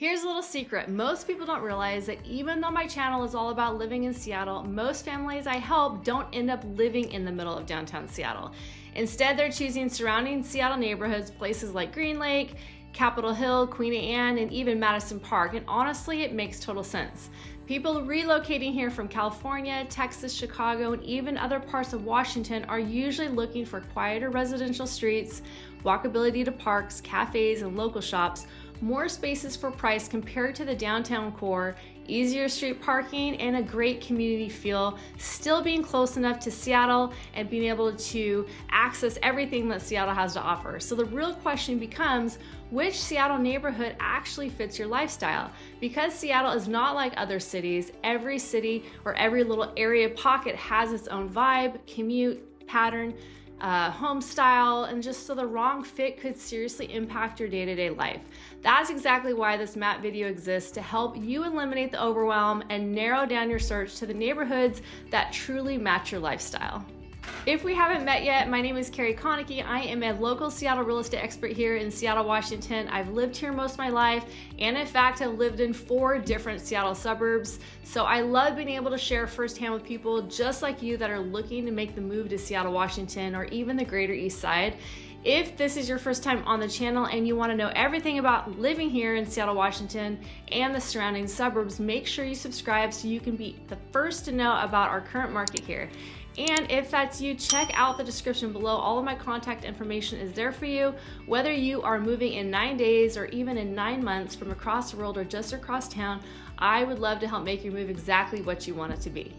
Here's a little secret. Most people don't realize that even though my channel is all about living in Seattle, most families I help don't end up living in the middle of downtown Seattle. Instead, they're choosing surrounding Seattle neighborhoods, places like Green Lake, Capitol Hill, Queen Anne, and even Madison Park. And honestly, it makes total sense. People relocating here from California, Texas, Chicago, and even other parts of Washington are usually looking for quieter residential streets, walkability to parks, cafes, and local shops, more spaces for price compared to the downtown core, easier street parking, and a great community feel, still being close enough to Seattle and being able to access everything that Seattle has to offer. So the real question becomes, which Seattle neighborhood actually fits your lifestyle? Because Seattle is not like other cities, every city or every little area pocket has its own vibe, commute, pattern, home style, and just so the wrong fit could seriously impact your day-to-day life. That's exactly why this map video exists, to help you eliminate the overwhelm and narrow down your search to the neighborhoods that truly match your lifestyle. If we haven't met yet, my name is Keri Konicke. I am a local Seattle real estate expert here in Seattle, Washington. I've lived here most of my life, and in fact, I've lived in 4 different Seattle suburbs. So I love being able to share firsthand with people just like you that are looking to make the move to Seattle, Washington, or even the greater Eastside. If this is your first time on the channel and you want to know everything about living here in Seattle, Washington and the surrounding suburbs, make sure you subscribe so you can be the first to know about our current market here. And if that's you, check out the description below. All of my contact information is there for you. Whether you are moving in 9 days or even in 9 months from across the world or just across town, I would love to help make your move exactly what you want it to be.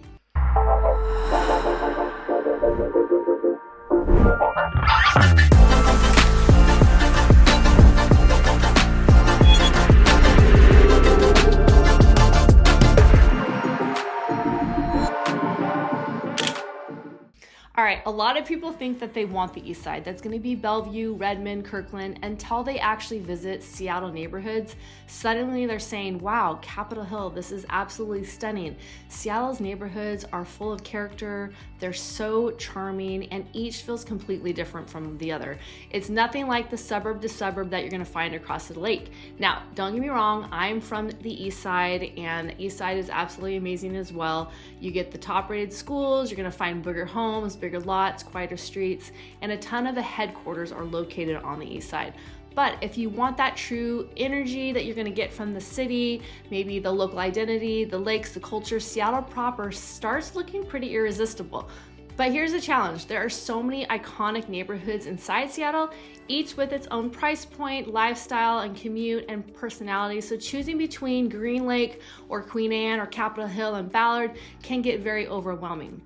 All right, a lot of people think that they want the East Side. That's gonna be Bellevue, Redmond, Kirkland, until they actually visit Seattle neighborhoods. Suddenly they're saying, wow, Capitol Hill, this is absolutely stunning. Seattle's neighborhoods are full of character, they're so charming, and each feels completely different from the other. It's nothing like the suburb to suburb that you're gonna find across the lake. Now, don't get me wrong, I'm from the East Side, and the East Side is absolutely amazing as well. You get the top rated schools, you're gonna find bigger homes, bigger lots, quieter streets, and a ton of the headquarters are located on the East Side. But if you want that true energy that you're gonna get from the city, maybe the local identity, the lakes, the culture, Seattle proper starts looking pretty irresistible. But here's the challenge. There are so many iconic neighborhoods inside Seattle, each with its own price point, lifestyle, and commute and personality. So choosing between Green Lake or Queen Anne or Capitol Hill and Ballard can get very overwhelming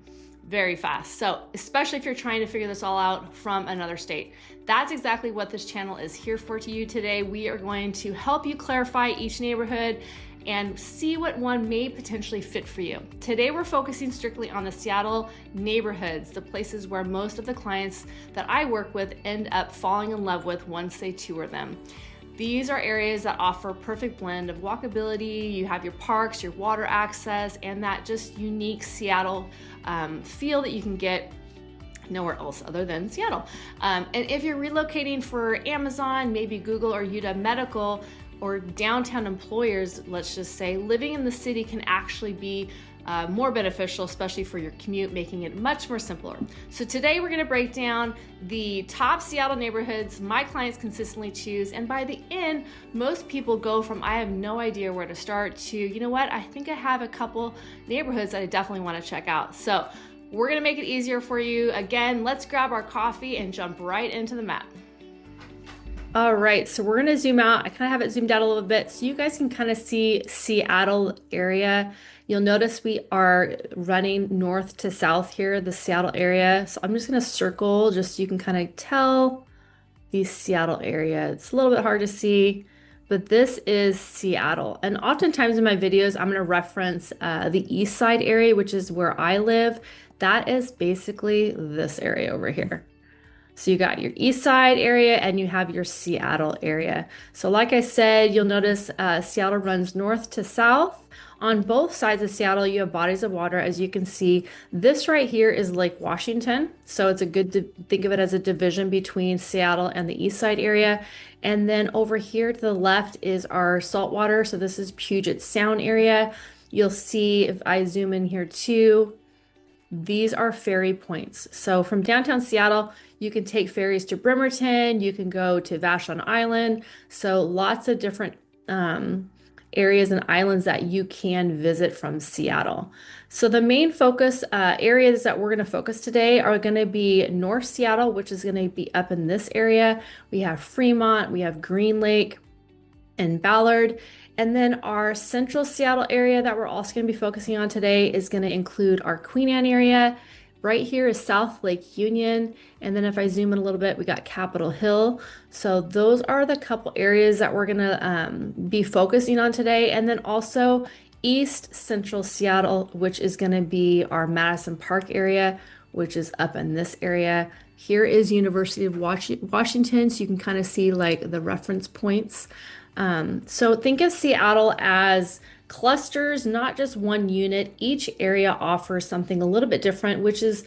very fast. So especially if you're trying to figure this all out from another state. That's exactly what this channel is here for to you today. We are going to help you clarify each neighborhood and see what one may potentially fit for you. Today we're focusing strictly on the Seattle neighborhoods, the places where most of the clients that I work with end up falling in love with once they tour them. These are areas that offer a perfect blend of walkability, you have your parks, your water access, and that just unique Seattle feel that you can get nowhere else other than Seattle. And if you're relocating for Amazon, maybe Google or UW Medical, or downtown employers, let's just say, living in the city can actually be more beneficial, especially for your commute, making it much more simpler. So today we're gonna break down the top Seattle neighborhoods my clients consistently choose, and by the end, most people go from I have no idea where to start to, you know what, I think I have a couple neighborhoods that I definitely wanna check out. So we're gonna make it easier for you. Again, let's grab our coffee and jump right into the map. All right, so we're gonna zoom out. I kind of have it zoomed out a little bit so you guys can kind of see Seattle area. You'll notice we are running north to south here, the Seattle area. So I'm just gonna circle just so you can kind of tell the Seattle area. It's a little bit hard to see, but this is Seattle. And oftentimes in my videos, I'm gonna reference the East Side area, which is where I live. That is basically this area over here. So you got your East Side area and you have your Seattle area. So like I said, you'll notice Seattle runs north to south. On both sides of Seattle, you have bodies of water. As you can see, this right here is Lake Washington. So it's a good to think of it as a division between Seattle and the East Side area. And then over here to the left is our saltwater. So this is Puget Sound area. You'll see if I zoom in here too, these are ferry points. So from downtown Seattle, you can take ferries to Bremerton, you can go to Vashon Island. So lots of different areas and islands that you can visit from Seattle. So the main focus areas that we're going to focus today are going to be North Seattle, which is going to be up in this area. We have Fremont, we have Green Lake and Ballard. And then our central Seattle area that we're also going to be focusing on today is going to include our Queen Anne area. Right here is South Lake Union. And then if I zoom in a little bit, we got Capitol Hill. So those are the couple areas that we're going to be focusing on today. And then also East Central Seattle, which is going to be our Madison Park area, which is up in this area. Here is University of Washington, so you can kind of see like the reference points. So think of Seattle as clusters, not just one unit. Each area offers something a little bit different, which is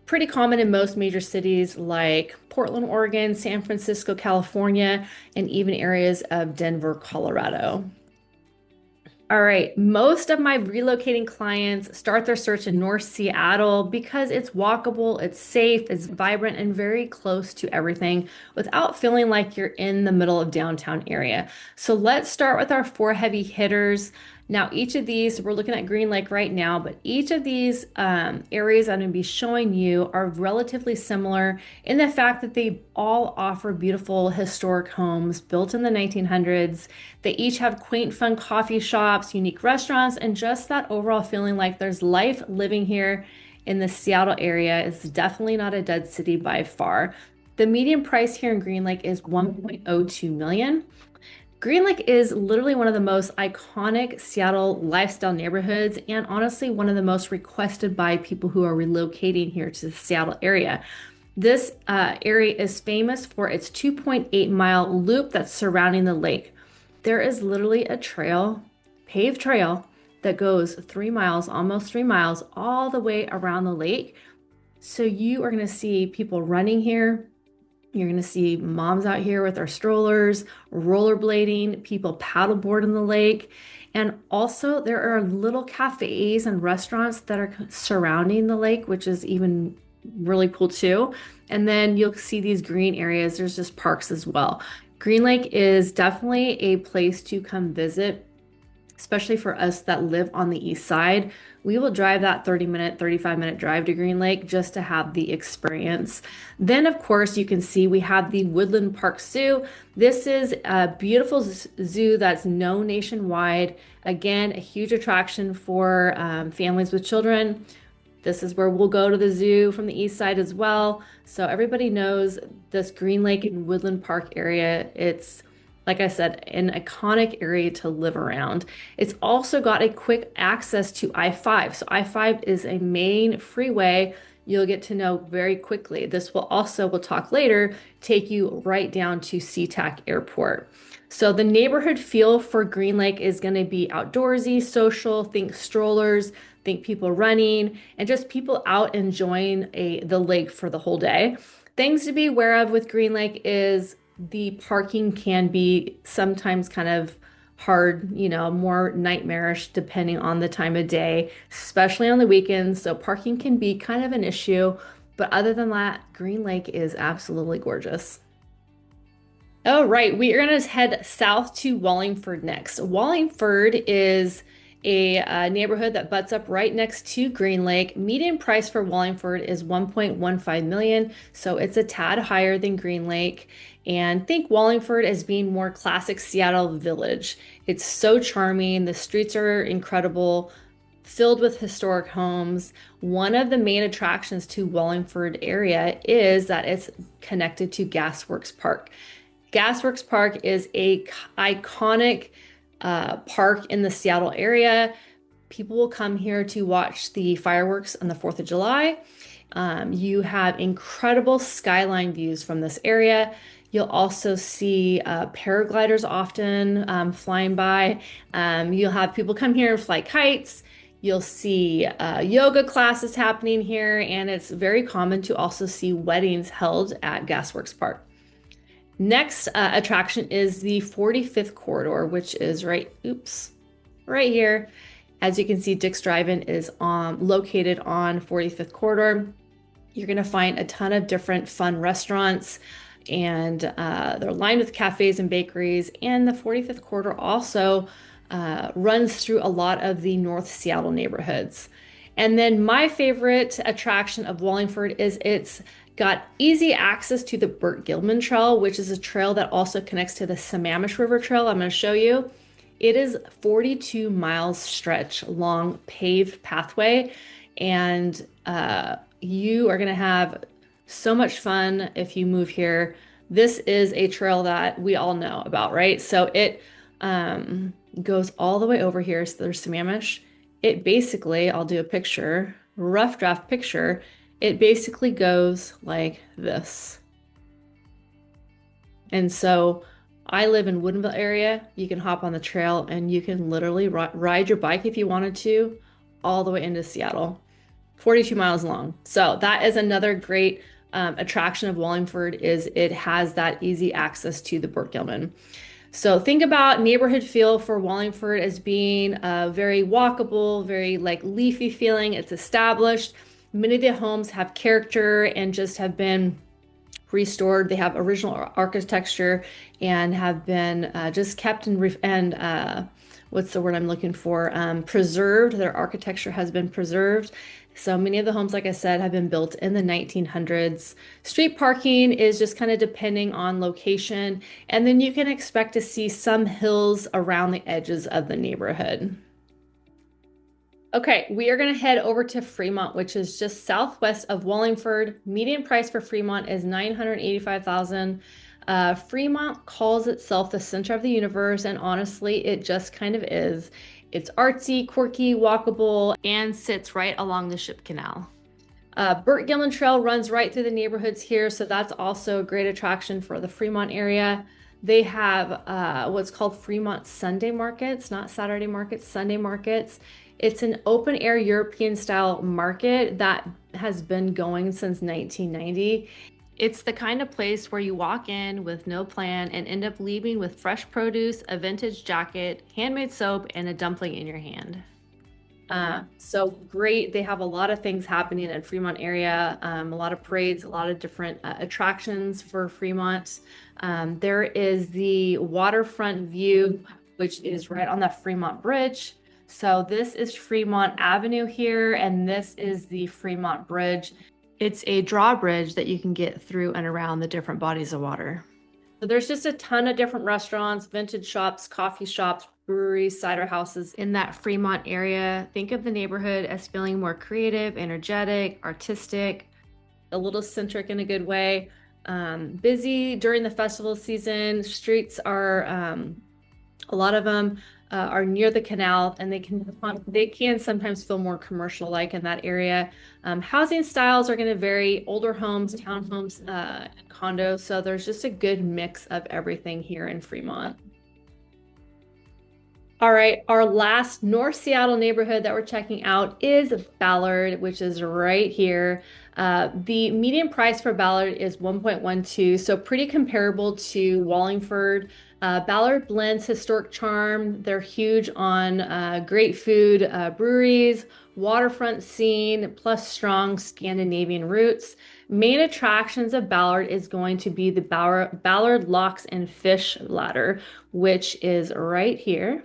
pretty common in most major cities like Portland, Oregon, San Francisco, California, and even areas of Denver, Colorado. All right, most of my relocating clients start their search in North Seattle because it's walkable, it's safe, it's vibrant, and very close to everything without feeling like you're in the middle of downtown area. So let's start with our 4 heavy hitters. Now, each of these, we're looking at Green Lake right now, but each of these areas I'm going to be showing you are relatively similar in the fact that they all offer beautiful historic homes built in the 1900s. They each have quaint, fun coffee shops, unique restaurants, and just that overall feeling like there's life living here in the Seattle area. It's definitely not a dead city by far. The median price here in Green Lake is $1.02 million. Green Lake is literally one of the most iconic Seattle lifestyle neighborhoods and honestly one of the most requested by people who are relocating here to the Seattle area. This area is famous for its 2.8-mile loop that's surrounding the lake. There is literally a trail, paved trail, that goes 3 miles, almost 3 miles, all the way around the lake. So you are going to see people running here. You're going to see moms out here with their strollers, rollerblading, people paddleboard in the lake. And also there are little cafes and restaurants that are surrounding the lake, which is even really cool too. And then you'll see these green areas. There's just parks as well. Green Lake is definitely a place to come visit, especially for us that live on the east side. We will drive that 30-minute, 35-minute drive to Green Lake just to have the experience. Then, of course, you can see we have the Woodland Park Zoo. This is a beautiful zoo that's known nationwide. Again, a huge attraction for families with children. This is where we'll go to the zoo from the east side as well. So everybody knows this Green Lake and Woodland Park area. It's, like I said, an iconic area to live around. It's also got a quick access to I-5. So I-5 is a main freeway you'll get to know very quickly. This will also, we'll talk later, take you right down to SeaTac Airport. So the neighborhood feel for Green Lake is going to be outdoorsy, social, think strollers, think people running, and just people out enjoying the lake for the whole day. Things to be aware of with Green Lake is the parking can be sometimes kind of hard, more nightmarish depending on the time of day, especially on the weekends. So parking can be kind of an issue, but other than that, Green Lake is absolutely gorgeous. All right, we are going to head south to Wallingford next. Wallingford is a neighborhood that butts up right next to Green Lake. Median price for Wallingford is $1.15 million, so it's a tad higher than Green Lake. And think Wallingford as being more classic Seattle village. It's so charming. The streets are incredible, filled with historic homes. One of the main attractions to Wallingford area is that it's connected to Gasworks Park. Gasworks Park is a iconic park in the Seattle area. People will come here to watch the fireworks on the 4th of July. You have incredible skyline views from this area. You'll also see paragliders often flying by. You'll have people come here and fly kites. You'll see yoga classes happening here, and it's very common to also see weddings held at Gasworks Park. Next attraction is the 45th corridor, which is right here. As you can see, Dick's Drive-In is located on 45th corridor. You're going to find a ton of different fun restaurants, and they're lined with cafes and bakeries. And the 45th corridor also runs through a lot of the North Seattle neighborhoods. And then my favorite attraction of Wallingford is it's got easy access to the Burt Gilman Trail, which is a trail that also connects to the Sammamish River Trail. I'm going to show you. It is 42 miles stretch long paved pathway, and you are going to have so much fun if you move here. This is a trail that we all know about, right? So it goes all the way over here. So there's Sammamish. It basically, I'll do a picture, rough draft picture. It basically goes like this. And so I live in Woodinville area. You can hop on the trail and you can literally ride your bike if you wanted to all the way into Seattle. 42 miles long. So that is another great attraction of Wallingford, is it has that easy access to the Burt Gilman. So think about neighborhood feel for Wallingford as being very walkable, very like leafy feeling. It's established. Many of the homes have character and just have been restored. They have original architecture and have been just kept and what's the word I'm looking for? Preserved. Their architecture has been preserved. So many of the homes, like I said, have been built in the 1900s. Street parking is just kind of depending on location. And then you can expect to see some hills around the edges of the neighborhood. Okay, we are going to head over to Fremont, which is just southwest of Wallingford. Median price for Fremont is $985,000. Fremont calls itself the center of the universe, and honestly, it just kind of is. It's artsy, quirky, walkable, and sits right along the Ship Canal. Burt Gilman Trail runs right through the neighborhoods here, so that's also a great attraction for the Fremont area. They have what's called Fremont Sunday markets, not Saturday markets, Sunday markets. It's an open air European style market that has been going since 1990. It's the kind of place where you walk in with no plan and end up leaving with fresh produce, a vintage jacket, handmade soap, and a dumpling in your hand. So great. They have a lot of things happening in Fremont area, a lot of parades, a lot of different attractions for Fremont. There is the waterfront view, which is right on the Fremont Bridge. So this is Fremont Avenue here, and this is the Fremont Bridge. It's a drawbridge that you can get through and around the different bodies of water. So there's just a ton of different restaurants, vintage shops, coffee shops, breweries, cider houses in that Fremont area. Think of the neighborhood as feeling more creative, energetic, artistic, a little centric in a good way. Busy during the festival season. Streets are, a lot of them are near the canal, and they can sometimes feel more commercial-like in that area. Housing styles are going to vary: older homes, townhomes, condos. So there's just a good mix of everything here in Fremont. All right, our last North Seattle neighborhood that we're checking out is Ballard, which is right here. The median price for Ballard is 1.12, so pretty comparable to Wallingford. Ballard blends historic charm. They're huge on great food, breweries, waterfront scene, plus strong Scandinavian roots. Main attractions of Ballard is going to be the Ballard Locks and Fish Ladder, which is right here.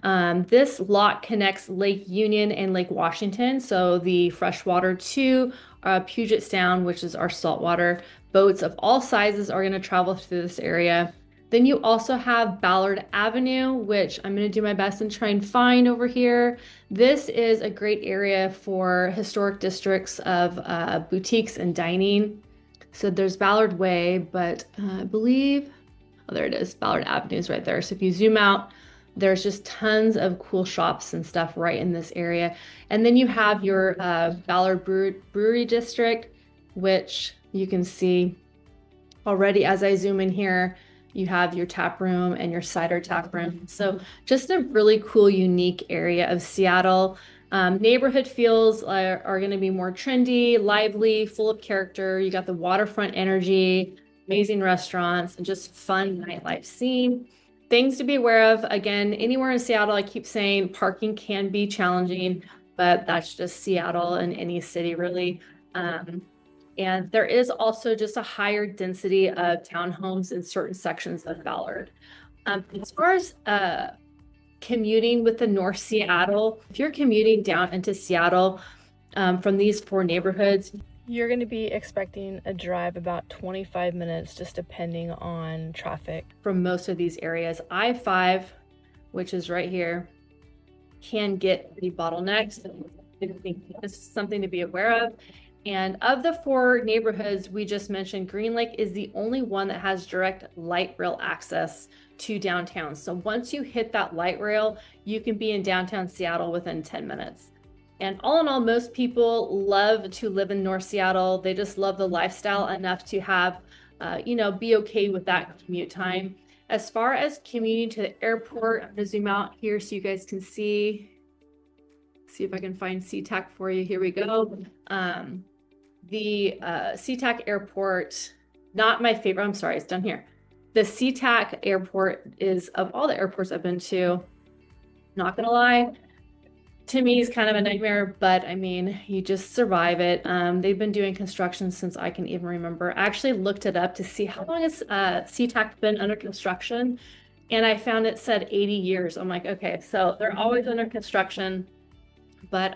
This lock connects Lake Union and Lake Washington, so the freshwater to Puget Sound, which is our saltwater. Boats of all sizes are going to travel through this area. Then you also have Ballard Avenue, which I'm going to do my best and try and find over here. This is a great area for historic districts of boutiques and dining. So there's Ballard Way, but I believe, oh, there it is. Ballard Avenue is right there. So if you zoom out, there's just tons of cool shops and stuff right in this area. And then you have your Ballard Brewery District, which you can see already as I zoom in here. You have your tap room and your cider tap room. So just a really cool, unique area of Seattle. Neighborhood feels are going to be more trendy, lively, full of character. You got the waterfront energy. amazing restaurants, and just fun nightlife scene. Things to be aware of, again, anywhere in Seattle, I keep saying parking can be challenging, but that's just Seattle and any city really. And there is also just a higher density of townhomes in certain sections of Ballard. As far as commuting with the North Seattle, if you're commuting down into Seattle from these 4 neighborhoods, you're going to be expecting a drive about 25 minutes, just depending on traffic. From most of these areas, I-5, which is right here, can get pretty bottlenecked. This is something to be aware of. And of the 4 neighborhoods we just mentioned, Green Lake is the only one that has direct light rail access to downtown. So once you hit that light rail, you can be in downtown Seattle within 10 minutes. And all in all, most people love to live in North Seattle. They just love the lifestyle enough to have, be okay with that commute time. As far as commuting to the airport, I'm gonna zoom out here so you guys can see if I can find SeaTac for you. Here we go. The SeaTac airport, not my favorite. I'm sorry, it's down here. The SeaTac airport is, of all the airports I've been to, not gonna lie, to me is kind of a nightmare, but I mean, you just survive it. They've been doing construction since I can even remember. I actually looked it up to see how long has SeaTac been under construction, and I found it said 80 years. I'm like, okay, so they're always under construction. But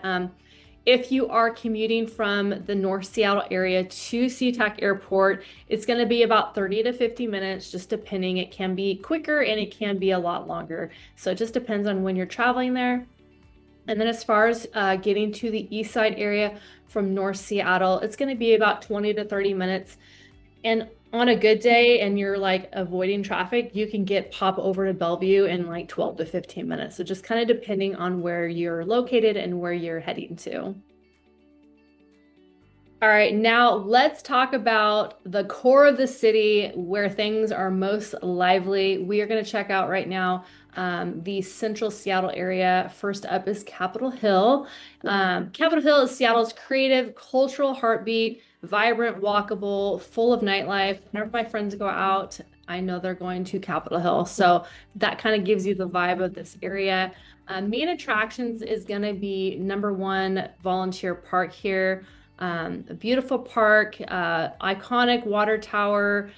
if you are commuting from the North Seattle area to SeaTac Airport, it's going to be about 30 to 50 minutes, just depending. It can be quicker and it can be a lot longer. So it just depends on when you're traveling there. And then as far as getting to the Eastside area from North Seattle, it's going to be about 20 to 30 minutes. And on a good day and you're like avoiding traffic, you can pop over to Bellevue in like 12 to 15 minutes. So just kind of depending on where you're located and where you're heading to. All right, now let's talk about the core of the city where things are most lively. We are going to check out right now the central Seattle area. First up is Capitol Hill. Capitol Hill is Seattle's creative, cultural heartbeat, vibrant, walkable, full of nightlife. Whenever my friends go out, I know they're going to Capitol Hill. So that kind of gives you the vibe of this area. Main attractions is going to be #1 Volunteer Park here. A beautiful park, iconic water tower,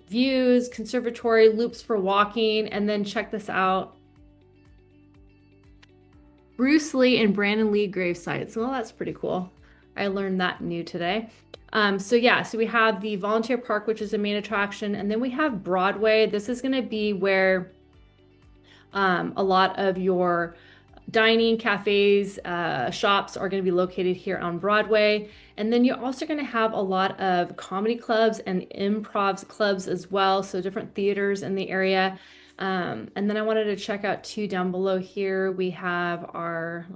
views, conservatory, loops for walking, and then check this out. Bruce Lee and Brandon Lee grave sites. Well, that's pretty cool. I learned that new today. So we have the Volunteer Park, which is the main attraction, and then we have Broadway. This is going to be where a lot of your dining, cafes, shops are going to be located here on Broadway. And then you're also going to have a lot of comedy clubs and improv clubs as well. So different theaters in the area. And then I wanted to check out 2 down below here. We have our,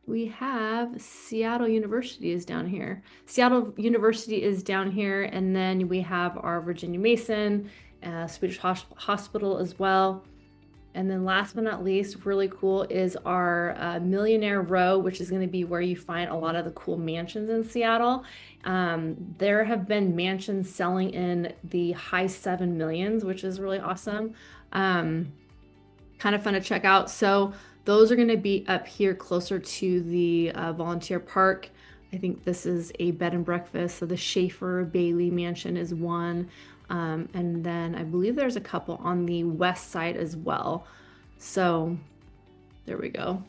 we have Seattle University is down here. Seattle University is down here. And then we have our Virginia Mason, Swedish Hospital as well. And then last but not least, really cool is our Millionaire Row, which is going to be where you find a lot of the cool mansions in Seattle. There have been mansions selling in the high 7 millions, which is really awesome. Kind of fun to check out. So those are going to be up here closer to the Volunteer Park. I think this is a bed and breakfast. So the Schaefer Bailey Mansion is one. And then I believe there's a couple on the west side as well. So there we go.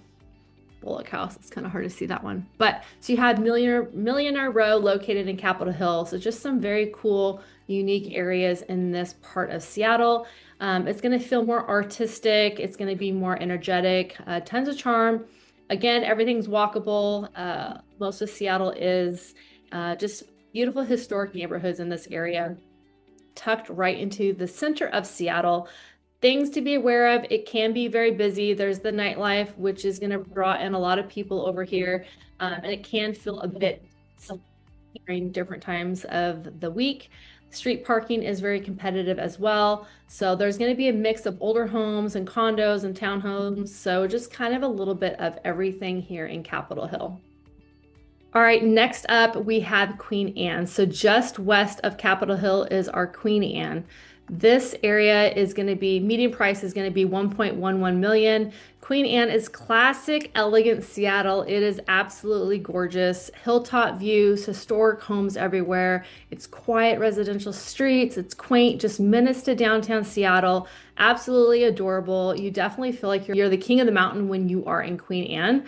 Bullock House. It's kind of hard to see that one. But so you had Millionaire Row located in Capitol Hill. So just some very cool, unique areas in this part of Seattle. It's going to feel more artistic. It's going to be more energetic, tons of charm. Again, everything's walkable. Most of Seattle is just beautiful historic neighborhoods in this area, tucked right into the center of Seattle. Things to be aware of, it can be very busy. There's the nightlife, which is going to draw in a lot of people over here, and it can feel a bit during different times of the week. Street parking is very competitive as well. So there's going to be a mix of older homes and condos and townhomes. So just kind of a little bit of everything here in Capitol Hill. All right, next up we have Queen Anne. So just west of Capitol Hill is our Queen Anne. This area is going to be median price is going to be 1.11 million. Queen Anne is classic, elegant Seattle. It is absolutely gorgeous. Hilltop views, historic homes everywhere. It's quiet residential streets. It's quaint, just minutes to downtown Seattle. Absolutely adorable. You definitely feel like you're the king of the mountain when you are in Queen Anne.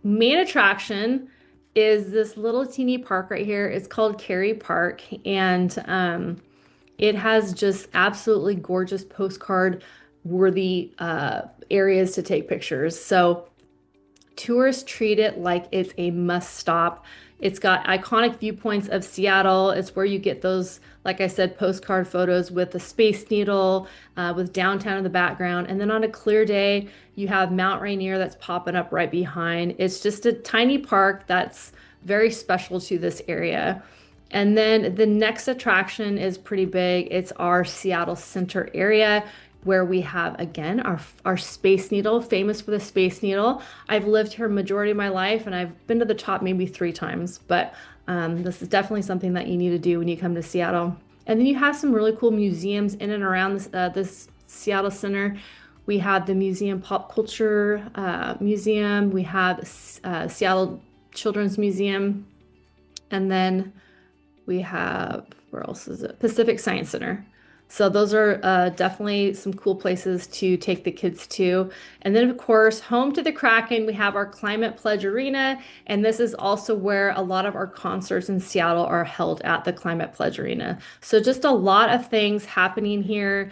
Main attraction is this little teeny park right here. It's called Keri Park, and it has just absolutely gorgeous postcard worthy areas to take pictures. So tourists treat it like it's a must stop. It's got iconic viewpoints of Seattle. It's where you get those, like I said, postcard photos with the Space Needle, with downtown in the background. And then on a clear day, you have Mount Rainier that's popping up right behind. It's just a tiny park that's very special to this area. And then the next attraction is pretty big. It's our Seattle Center area where we have, again, our Space Needle, famous for the Space Needle. I've lived here a majority of my life and I've been to the top maybe 3 times, but this is definitely something that you need to do when you come to Seattle. And then you have some really cool museums in and around this Seattle Center. We have the Museum Pop Culture Museum. We have Seattle Children's Museum. And then we have, where else is it? Pacific Science Center. So those are definitely some cool places to take the kids to. And then, of course, home to the Kraken, we have our Climate Pledge Arena. And this is also where a lot of our concerts in Seattle are held at the Climate Pledge Arena. So just a lot of things happening here.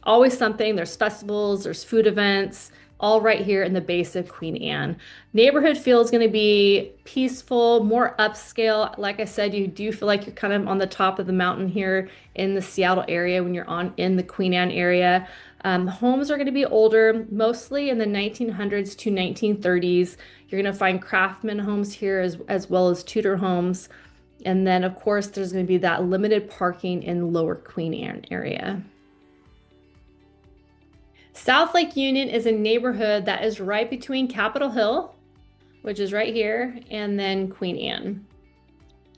Always something. There's festivals, there's food events, all right here in the base of Queen Anne. Neighborhood feel is going to be peaceful, more upscale. Like I said, you do feel like you're kind of on the top of the mountain here in the Seattle area when you're in the Queen Anne area. Homes are going to be older, mostly in the 1900s to 1930s. You're going to find craftsman homes here as well as Tudor homes. And then, of course, there's going to be that limited parking in Lower Queen Anne area. South Lake Union is a neighborhood that is right between Capitol Hill, which is right here, and then Queen Anne.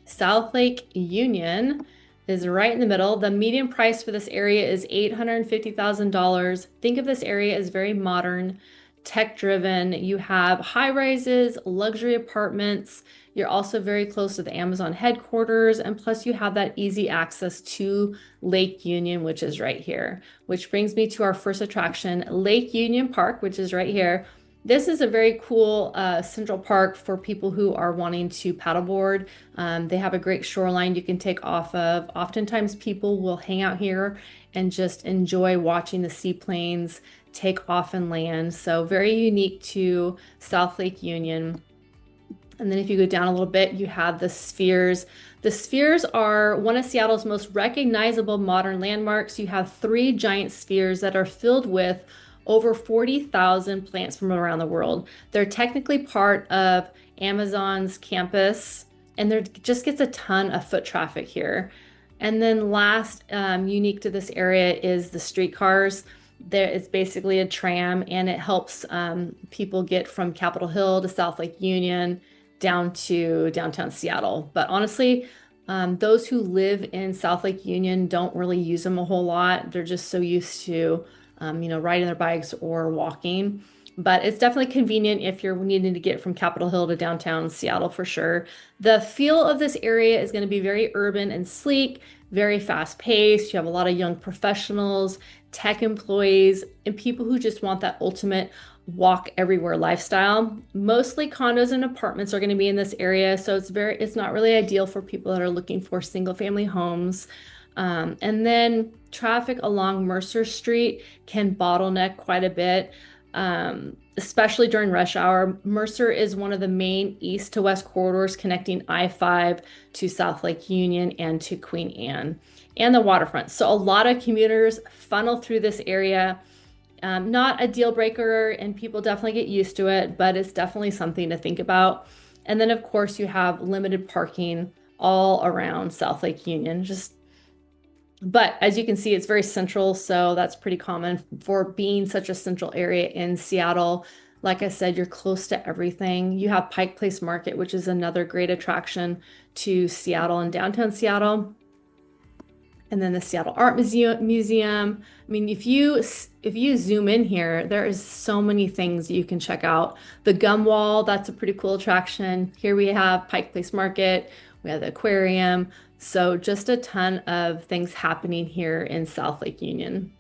South Lake Union is right in the middle. The median price for this area is $850,000. Think of this area as very modern, tech-driven. You have high-rises, luxury apartments. You're also very close to the Amazon headquarters, and plus you have that easy access to Lake Union, which is right here. Which brings me to our first attraction, Lake Union Park, which is right here. This is a very cool central park for people who are wanting to paddleboard. They have a great shoreline you can take off of. Oftentimes people will hang out here and just enjoy watching the seaplanes take off and land. So very unique to South Lake Union. And then if you go down a little bit, you have the Spheres. The Spheres are one of Seattle's most recognizable modern landmarks. You have 3 giant spheres that are filled with over 40,000 plants from around the world. They're technically part of Amazon's campus, and there just gets a ton of foot traffic here. And then last, unique to this area is the streetcars. There is basically a tram, and it helps people get from Capitol Hill to South Lake Union down to downtown Seattle. But honestly, those who live in South Lake Union don't really use them a whole lot. They're just so used to, riding their bikes or walking. But it's definitely convenient if you're needing to get from Capitol Hill to downtown Seattle for sure. The feel of this area is going to be very urban and sleek, very fast paced. You have a lot of young professionals, tech employees, and people who just want that ultimate walk everywhere lifestyle. Mostly condos and apartments are going to be in this area, so it's not really ideal for people that are looking for single family homes. And then traffic along Mercer Street can bottleneck quite a bit, especially during rush hour. Mercer is one of the main east to west corridors connecting I-5 to South Lake Union and to Queen Anne and the waterfront. So a lot of commuters funnel through this area. Not a deal breaker, and people definitely get used to it, but it's definitely something to think about. And then, of course, you have limited parking all around South Lake Union. But as you can see, it's very central, so that's pretty common for being such a central area in Seattle. Like I said, you're close to everything. You have Pike Place Market, which is another great attraction to Seattle and downtown Seattle. And then the Seattle Art Museum. I mean, if you zoom in here, there is so many things you can check out. The Gum Wall, that's a pretty cool attraction. Here we have Pike Place Market. We have the aquarium. So just a ton of things happening here in South Lake Union.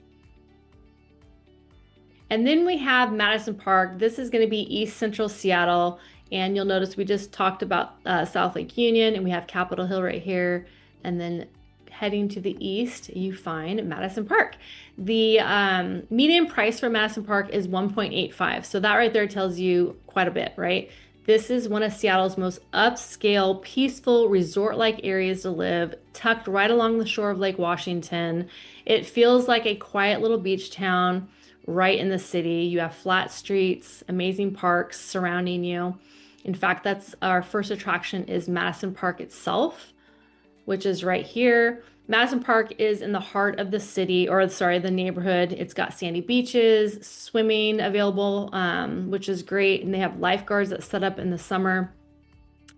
And then we have Madison Park. This is going to be East Central Seattle. And you'll notice we just talked about South Lake Union, and we have Capitol Hill right here. And then heading to the east, you find Madison Park. The median price for Madison Park is 1.85. So that right there tells you quite a bit, right? This is one of Seattle's most upscale, peaceful, resort-like areas to live, tucked right along the shore of Lake Washington. It feels like a quiet little beach town right in the city. You have flat streets, amazing parks surrounding you. In fact, that's our first attraction is Madison Park itself, which is right here. Madison Park is in the heart of the city, or sorry, the neighborhood. It's got sandy beaches, swimming available, which is great. And they have lifeguards that set up in the summer.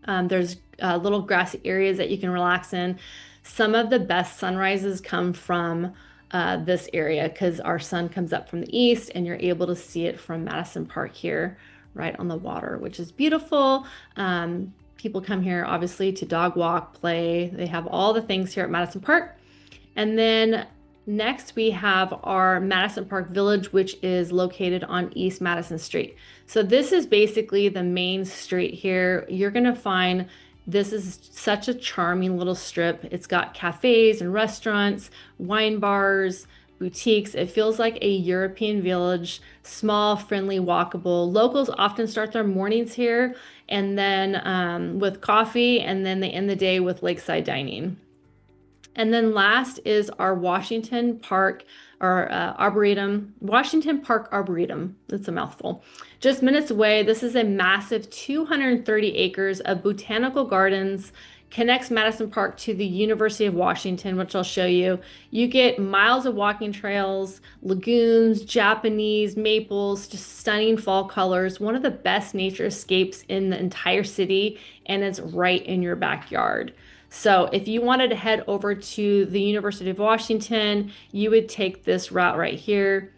There's little grassy areas that you can relax in. Some of the best sunrises come from this area because our sun comes up from the east and you're able to see it from Madison Park here, right on the water, which is beautiful. People come here obviously to dog walk, play. They have all the things here at Madison Park. And then next we have our Madison Park Village, which is located on East Madison Street. So this is basically the main street here. You're gonna find this is such a charming little strip. It's got cafes and restaurants, wine bars, boutiques. It feels like a European village, small, friendly, walkable. Locals often start their mornings here and then with coffee, and then they end the day with lakeside dining. And then last is our Washington Park or Arboretum, Washington Park Arboretum. That's a mouthful. Just minutes away, this is a massive 230 acres of botanical gardens, connects Madison Park to the University of Washington, which I'll show you. You get miles of walking trails, lagoons, Japanese maples, just stunning fall colors, one of the best nature escapes in the entire city, and it's right in your backyard. So if you wanted to head over to the University of Washington, you would take this route right here,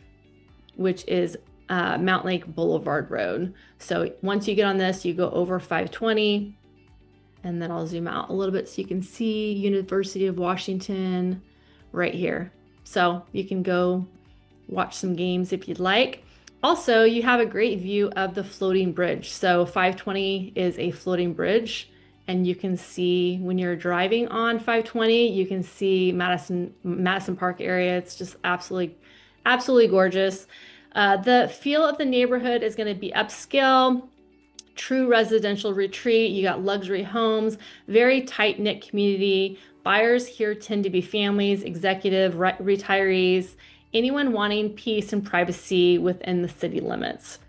which is Mount Lake Boulevard Road. So once you get on this, you go over 520, and then I'll zoom out a little bit so you can see University of Washington right here. So you can go watch some games if you'd like. Also, you have a great view of the floating bridge. So 520 is a floating bridge, and you can see when you're driving on 520, you can see Madison Park area. It's just absolutely gorgeous. The feel of the neighborhood is going to be upscale, true residential retreat. You got luxury homes, very tight-knit community. Buyers here tend to be families, executive, retirees, anyone wanting peace and privacy within the city limits.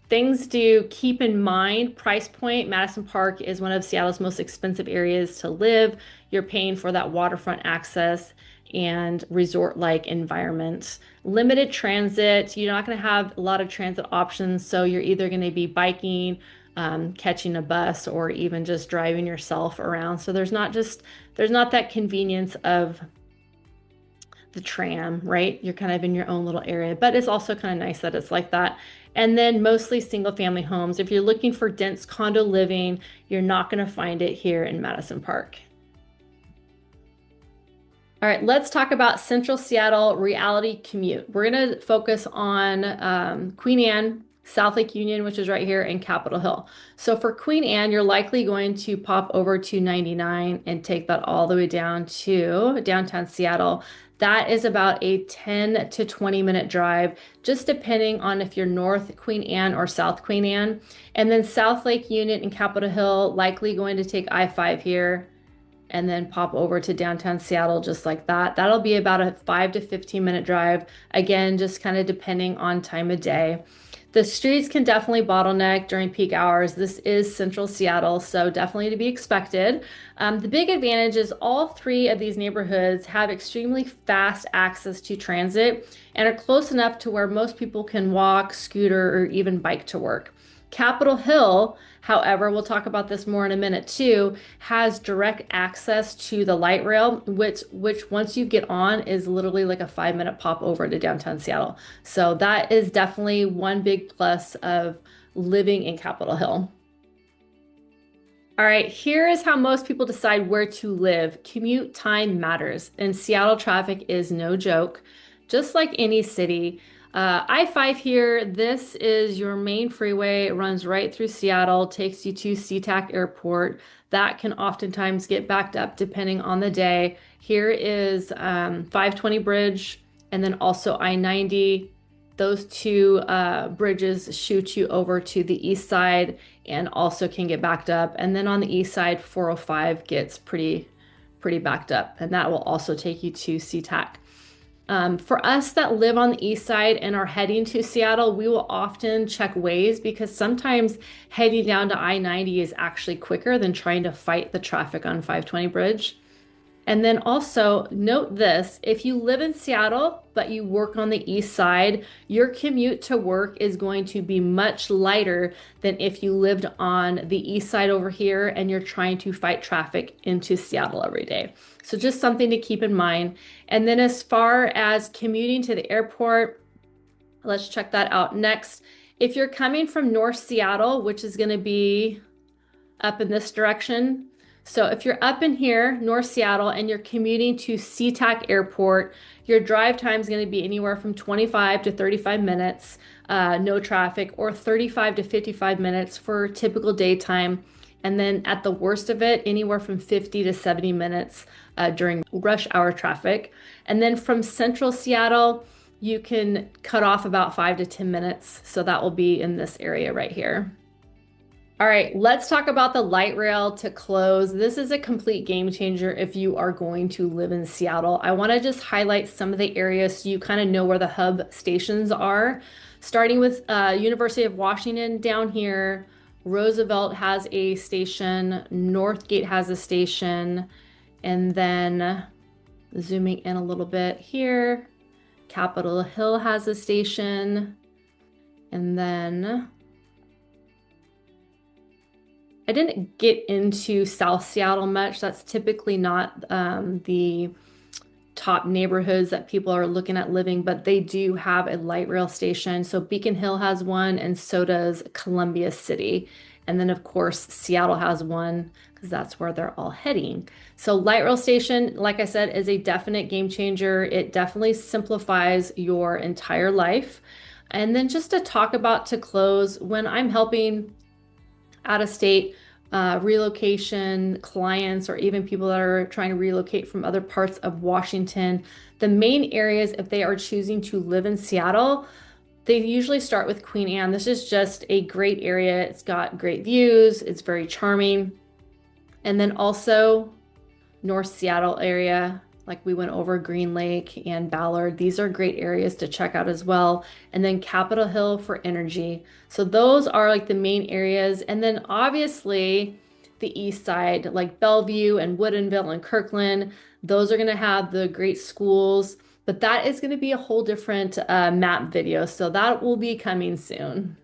Things to keep in mind, price point, Madison Park is one of Seattle's most expensive areas to live. You're paying for that waterfront access and resort-like environment. Limited transit, you're not gonna have a lot of transit options, so you're either gonna be biking, catching a bus, or even just driving yourself around. So there's not that convenience of the tram, right? You're kind of in your own little area, but it's also kind of nice that it's like that. And then mostly single family homes. If you're looking for dense condo living, you're not going to find it here in Madison Park. All right, let's talk about Central Seattle reality commute. We're going to focus on Queen Anne, South Lake Union, which is right here, in Capitol Hill. So for Queen Anne, you're likely going to pop over to 99 and take that all the way down to downtown Seattle. That is about a 10 to 20 minute drive, just depending on if you're North Queen Anne or South Queen Anne. And then South Lake Union and Capitol Hill, likely going to take I-5 here and then pop over to downtown Seattle just like that. That'll be about a 5 to 15 minute drive. Again, just kind of depending on time of day. The streets can definitely bottleneck during peak hours. This is central Seattle, so definitely to be expected. The big advantage is all three of these neighborhoods have extremely fast access to transit and are close enough to where most people can walk, scooter, or even bike to work. Capitol Hill, however, we'll talk about this more in a minute too, has direct access to the light rail, which once you get on is literally like a 5-minute pop over to downtown Seattle. So that is definitely one big plus of living in Capitol Hill. All right, here is how most people decide where to live. Commute time matters, and Seattle traffic is no joke. Just like any city, I-5 here, this is your main freeway. It runs right through Seattle, takes you to SeaTac Airport. That can oftentimes get backed up depending on the day. Here is 520 Bridge, and then also I-90. Those two bridges shoot you over to the east side and also can get backed up. And then on the east side, 405 gets pretty backed up, and that will also take you to SeaTac. For us that live on the east side and are heading to Seattle, we will often check Waze because sometimes heading down to I-90 is actually quicker than trying to fight the traffic on 520 Bridge. And then also note this, if you live in Seattle, but you work on the east side, your commute to work is going to be much lighter than if you lived on the east side over here and you're trying to fight traffic into Seattle every day. So just something to keep in mind. And then as far as commuting to the airport, let's check that out next. If you're coming from North Seattle, which is going to be up in this direction, so if you're up in here, North Seattle, and you're commuting to SeaTac Airport, your drive time is going to be anywhere from 25 to 35 minutes, no traffic, or 35 to 55 minutes for typical daytime. And then at the worst of it, anywhere from 50 to 70 minutes during rush hour traffic. And then from central Seattle, you can cut off about 5 to 10 minutes. So that will be in this area right here. All right, let's talk about the light rail to close. This is a complete game changer if you are going to live in Seattle. I want to just highlight some of the areas so you kind of know where the hub stations are. Starting with University of Washington down here, Roosevelt has a station, Northgate has a station, and then zooming in a little bit here, Capitol Hill has a station, and then I didn't get into South Seattle much. That's typically not the top neighborhoods that people are looking at living, but they do have a light rail station. So Beacon Hill has one, and so does Columbia City. And then, of course, Seattle has one because that's where they're all heading. So light rail station, like I said, is a definite game changer. It definitely simplifies your entire life. And then just to talk about to close, when I'm helping out-of-state relocation clients or even people that are trying to relocate from other parts of Washington, the main areas, if they are choosing to live in Seattle, they usually start with Queen Anne. This is just a great area. It's got great views. It's very charming. And then also North Seattle area, like we went over Green Lake and Ballard. These are great areas to check out as well. And then Capitol Hill for energy. So those are like the main areas. And then obviously the east side, like Bellevue and Woodinville and Kirkland, those are going to have the great schools. But that is going to be a whole different map video. So that will be coming soon.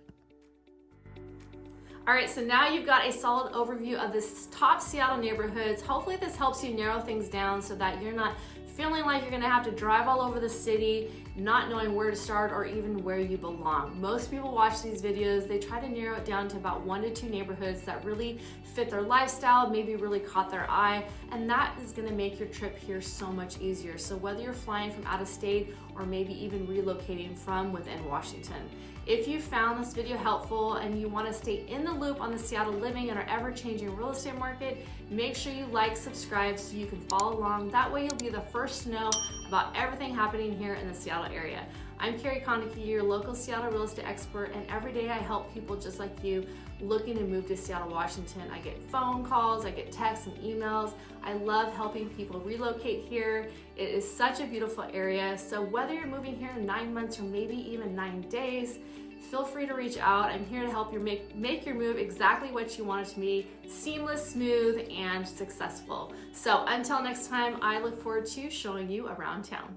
All right, so now you've got a solid overview of the top Seattle neighborhoods. Hopefully this helps you narrow things down so that you're not feeling like you're gonna have to drive all over the city, not knowing where to start or even where you belong. Most people watch these videos, they try to narrow it down to about 1 to 2 neighborhoods that really fit their lifestyle, maybe really caught their eye, and that is gonna make your trip here so much easier. So whether you're flying from out of state or maybe even relocating from within Washington, if you found this video helpful and you want to stay in the loop on the Seattle living and our ever-changing real estate market, make sure you like, subscribe so you can follow along. That way you'll be the first to know about everything happening here in the Seattle area. I'm Keri, your local Seattle real estate expert, and every day I help people just like you looking to move to Seattle, Washington. I get phone calls, I get texts and emails. I love helping people relocate here. It is such a beautiful area. So whether you're moving here in 9 months or maybe even 9 days, feel free to reach out. I'm here to help you make your move exactly what you want it to be: seamless, smooth, and successful. So until next time, I look forward to showing you around town.